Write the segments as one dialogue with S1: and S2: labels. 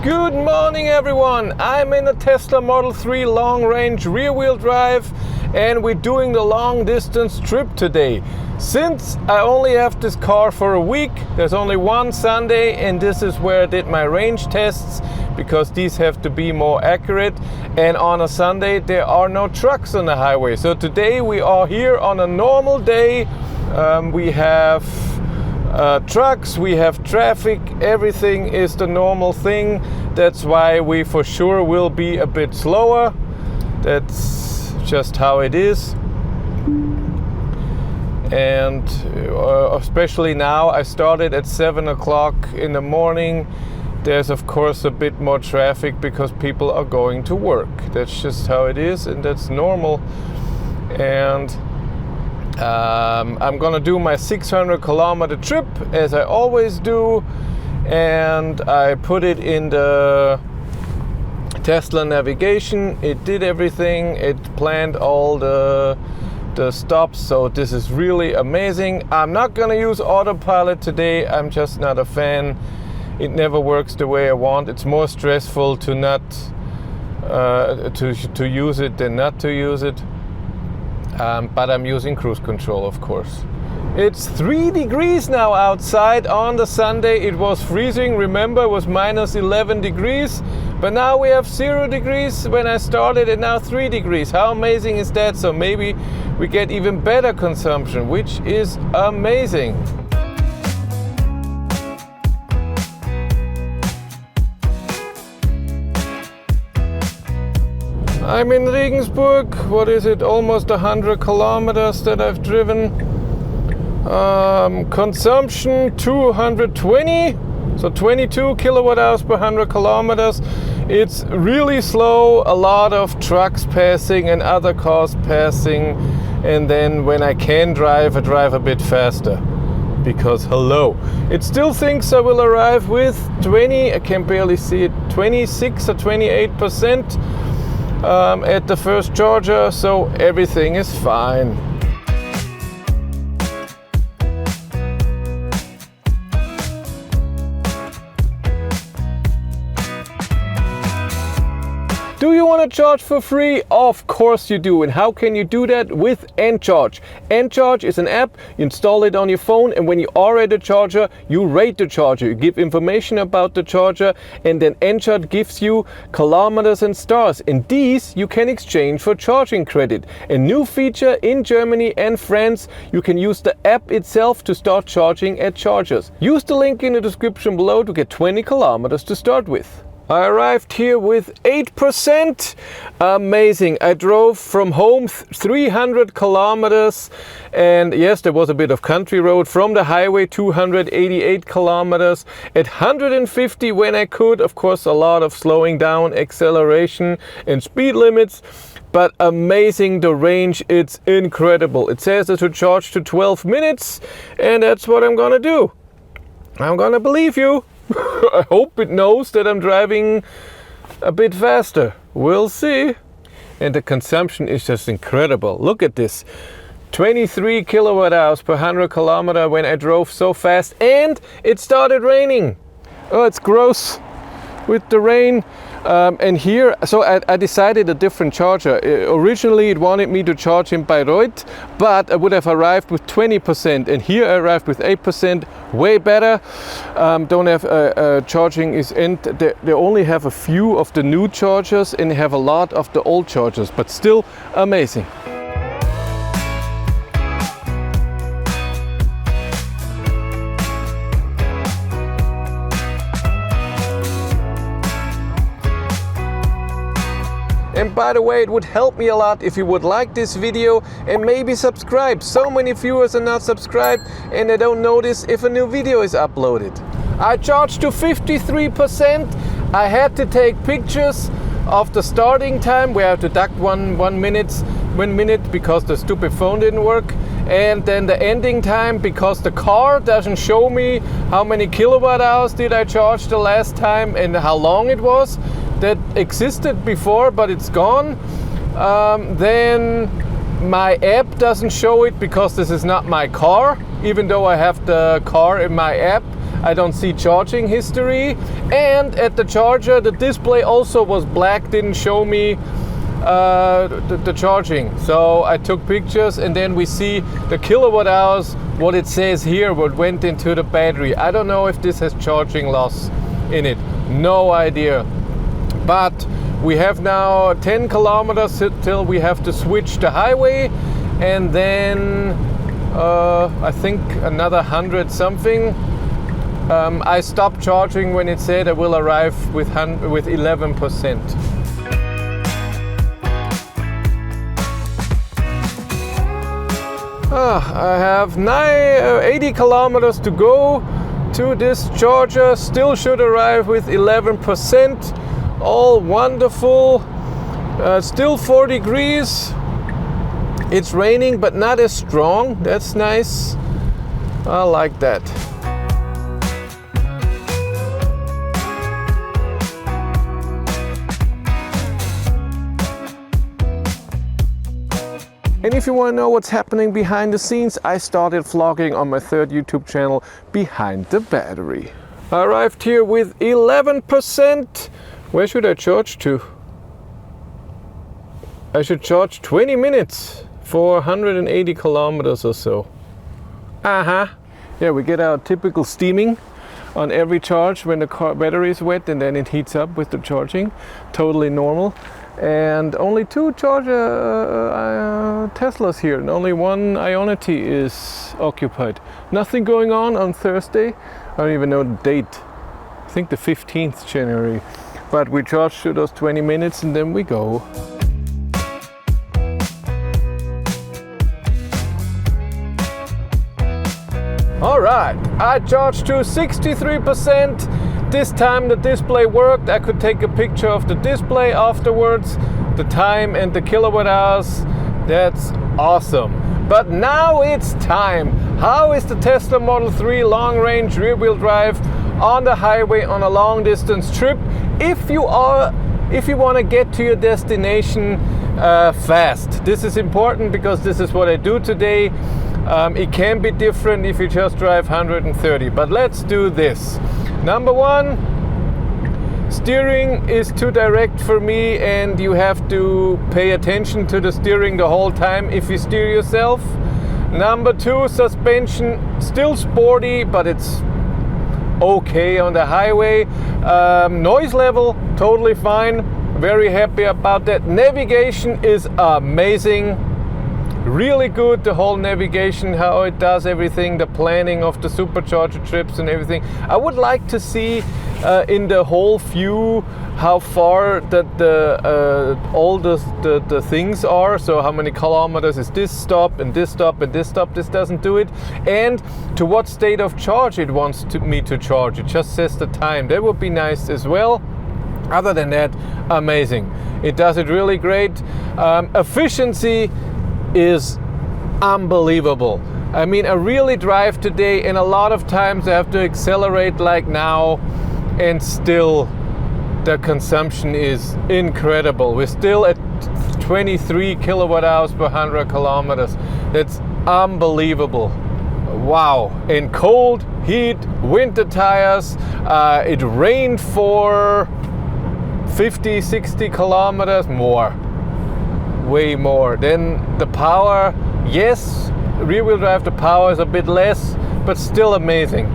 S1: Good morning everyone, I'm in a Tesla Model 3 long range rear wheel drive and we're doing the long distance trip today. Since I only have this car for a week, there's only one Sunday and this is where I did my range tests because these have to be more accurate, and on a Sunday there are no trucks on the highway. So today we are here on a normal day. We have trucks, we have traffic, everything is the normal thing. That's why we for sure will be a bit slower. That's just how it is. And especially now, I started at 7 o'clock in the morning. There's of course a bit more traffic because people are going to work. That's just how it is and that's normal. And I'm gonna do my 600 kilometer trip as I always do, and I put it in the Tesla navigation. It did everything, it planned all the stops, so this is really amazing. I'm not gonna use autopilot today, I'm just not a fan. It never works the way I want. It's more stressful to not to use it than not to use it. But I'm using cruise control, of course. It's 3 degrees now outside. On the Sunday it was freezing, remember, it was minus 11 degrees, but now we have 0 degrees when I started and now 3 degrees. How amazing is that? So maybe we get even better consumption, which is amazing. I'm in Regensburg. What is it? Almost 100 kilometers that I've driven. Consumption 220, so 22 kilowatt hours per 100 kilometers. It's really slow. A lot of trucks passing and other cars passing. And then when I can drive, I drive a bit faster. Because hello, it still thinks I will arrive with 20, I can barely see it, 26 or 28%. At the first charger, so everything is fine. Do you want to charge for free? Of course you do. And how can you do that? With Encharge. Encharge is an app, you install it on your phone, and when you are at a charger, you rate the charger. You give information about the charger, and then Encharge gives you kilometers and stars. And these you can exchange for charging credit. A new feature in Germany and France, you can use the app itself to start charging at chargers. Use the link in the description below to get 20 kilometers to start with. I arrived here with 8%. Amazing. I drove from home 300 kilometers, and yes, there was a bit of country road. From the highway 288 kilometers at 150 when I could. Of course, a lot of slowing down, acceleration and speed limits. But amazing, the range, it's incredible. It says that to charge to 12 minutes, and that's what I'm gonna do. I'm gonna believe you. I hope it knows that I'm driving a bit faster. We'll see. And the consumption is just incredible. Look at this. 23 kilowatt hours per 100 kilometer when I drove so fast, and it started raining. Oh, it's gross with the rain. And here, so I decided a different charger. Originally it wanted me to charge in Bayreuth, but I would have arrived with 20%, and here I arrived with 8%, way better. Don't have charging is end. They only have a few of the new chargers and they have a lot of the old chargers, but still amazing. And by the way, it would help me a lot if you would like this video and maybe subscribe. So many viewers are not subscribed and they don't notice if a new video is uploaded. I charged to 53%. I had to take pictures of the starting time where I have to deduct one minute because the stupid phone didn't work. And then the ending time because the car doesn't show me how many kilowatt hours did I charge the last time and how long it was. That existed before, but it's gone. Then my app doesn't show it because this is not my car, even though I have the car in my app. I don't see charging history. And at the charger, the display also was black, didn't show me the charging. So I took pictures, and then we see the kilowatt hours, what it says here, what went into the battery. I don't know if this has charging loss in it, no idea. But we have now 10 kilometers till we have to switch the highway, and then I think another 100 something. I stopped charging when it said I will arrive with 11%. I have 80 kilometers to go to this charger. Still should arrive with 11%. All wonderful. Still 4 degrees. It's raining, but not as strong. That's nice. I like that. And if you want to know what's happening behind the scenes, I started vlogging on my third YouTube channel, Behind the Battery. I arrived here with 11%. Where should I charge to? I should charge 20 minutes for 180 kilometers or so. Yeah, we get our typical steaming on every charge when the car battery is wet, and then it heats up with the charging. Totally normal. And only 2 Teslas here, and only 1 Ionity is occupied. Nothing going on Thursday. I don't even know the date. I think the 15th January. But we charge to those 20 minutes and then we go. All right, I charged to 63%. This time the display worked. I could take a picture of the display afterwards, the time and the kilowatt hours. That's awesome. But now it's time. How is the Tesla Model 3 long range rear wheel drive on the highway on a long distance trip if you want to get to your destination fast? This is important because this is what I do today. It can be different if you just drive 130, but let's do this. Number 1, steering is too direct for me, and you have to pay attention to the steering the whole time if you steer yourself. Number 2, suspension, still sporty, but it's okay on the highway. Noise level, totally fine. Very happy about that. Navigation is amazing. Really good, the whole navigation, how it does everything, the planning of the supercharger trips and everything. I would like to see in the whole view how far all the things are. So how many kilometers is this stop and this stop and this stop. This doesn't do it. And to what state of charge it wants me to charge. It just says the time. That would be nice as well. Other than that, amazing. It does it really great. Efficiency is unbelievable. I mean, I really drive today, and a lot of times I have to accelerate like now, and still the consumption is incredible. We're still at 23 kilowatt hours per 100 kilometers. That's unbelievable. Wow. And cold, heat, winter tires. It rained for 50, 60 kilometers more. Way more. Then the power, yes, rear wheel drive, the power is a bit less, but still amazing.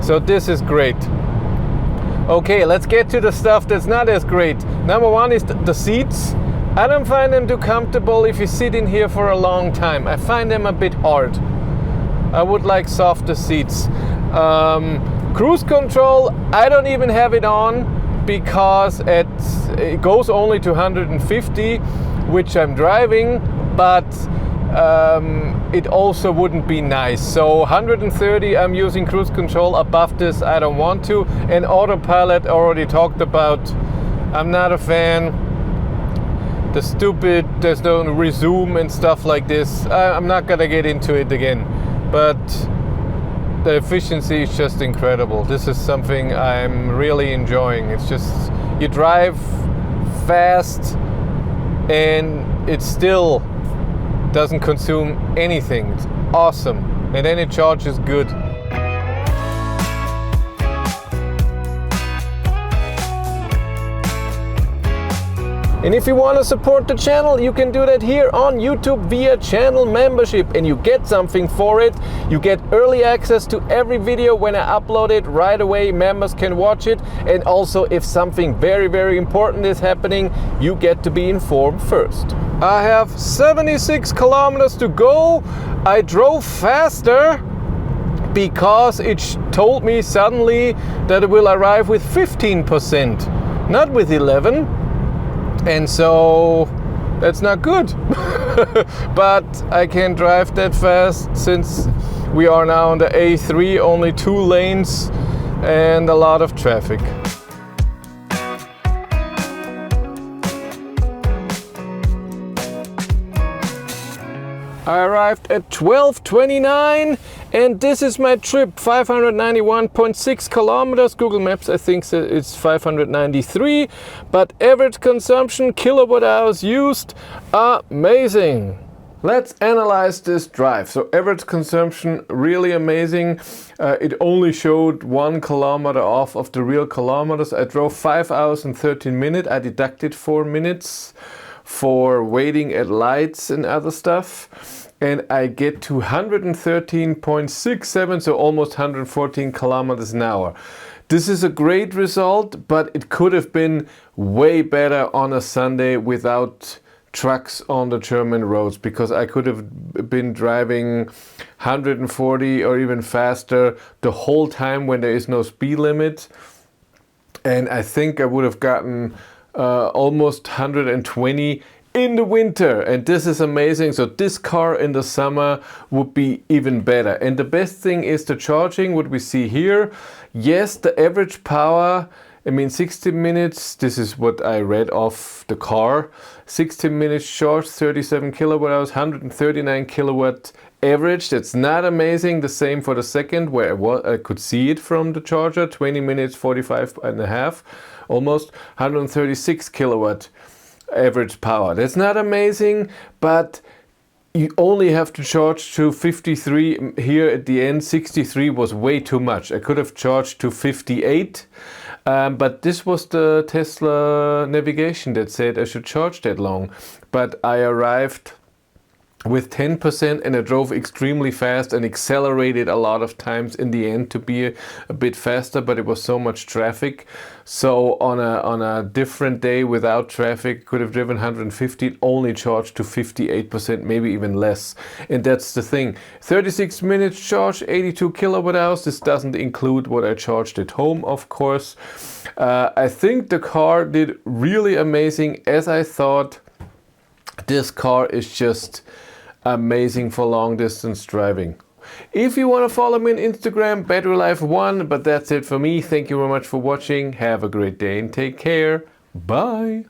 S1: So this is great. Okay, let's get to the stuff that's not as great. Number 1 is the seats. I don't find them too comfortable if you sit in here for a long time. I find them a bit hard. I would like softer seats. Cruise control, I don't even have it on because it goes only to 150, which I'm driving, but it also wouldn't be nice. So 130 I'm using cruise control. Above this I don't want to. And autopilot already talked about. I'm not a fan. The stupid, there's no resume and stuff like this. I'm not gonna get into it again, but the efficiency is just incredible. This is something I'm really enjoying. It's just, you drive fast and it still doesn't consume anything. It's awesome. And then it charges good. And if you want to support the channel, you can do that here on YouTube via channel membership, and you get something for it. You get early access to every video when I upload it right away. Members can watch it, and also if something very, very important is happening, you get to be informed first. I have 76 kilometers to go. I drove faster because it told me suddenly that it will arrive with 15%, not with 11. And so that's not good. But I can drive that fast since we are now on the A3, only 2 lanes and a lot of traffic. I arrived at 12:29 and this is my trip, 591.6 kilometers. Google Maps I think it's 593, but average consumption, kilowatt hours used, amazing. Let's analyze this drive. So average consumption, really amazing. It only showed 1 kilometer off of the real kilometers. I drove 5 hours and 13 minutes. I deducted 4 minutes for waiting at lights and other stuff, and I get to 113.67, so almost 114 kilometers an hour. This is a great result, but it could have been way better on a Sunday without trucks on the German roads, because I could have been driving 140 or even faster the whole time when there is no speed limit, and I think I would have gotten almost 120 in the winter, and this is amazing. So this car in the summer would be even better. And the best thing is the charging, what we see here. Yes, the average power, I mean 60 minutes, this is what I read off the car. 60 minutes charge, 37 kilowatt hours, 139 kilowatt average. That's not amazing. The same for the second, where I could see it from the charger, 20 minutes, 45 and a half, almost 136 kilowatt average power. That's not amazing, but you only have to charge to 53 here at the end. 63 was way too much. I could have charged to 58, but this was the Tesla navigation that said I should charge that long. But I arrived with 10% and I drove extremely fast and accelerated a lot of times in the end to be a bit faster, but it was so much traffic. So on a different day without traffic, could have driven 150, only charged to 58%, maybe even less. And that's the thing. 36 minutes charge, 82 kilowatt hours. This doesn't include what I charged at home, of course. I think the car did really amazing. As I thought, this car is just amazing for long distance driving. If you want to follow me on Instagram, batterylife1, but that's it for me. Thank you very much for watching. Have a great day and take care. Bye.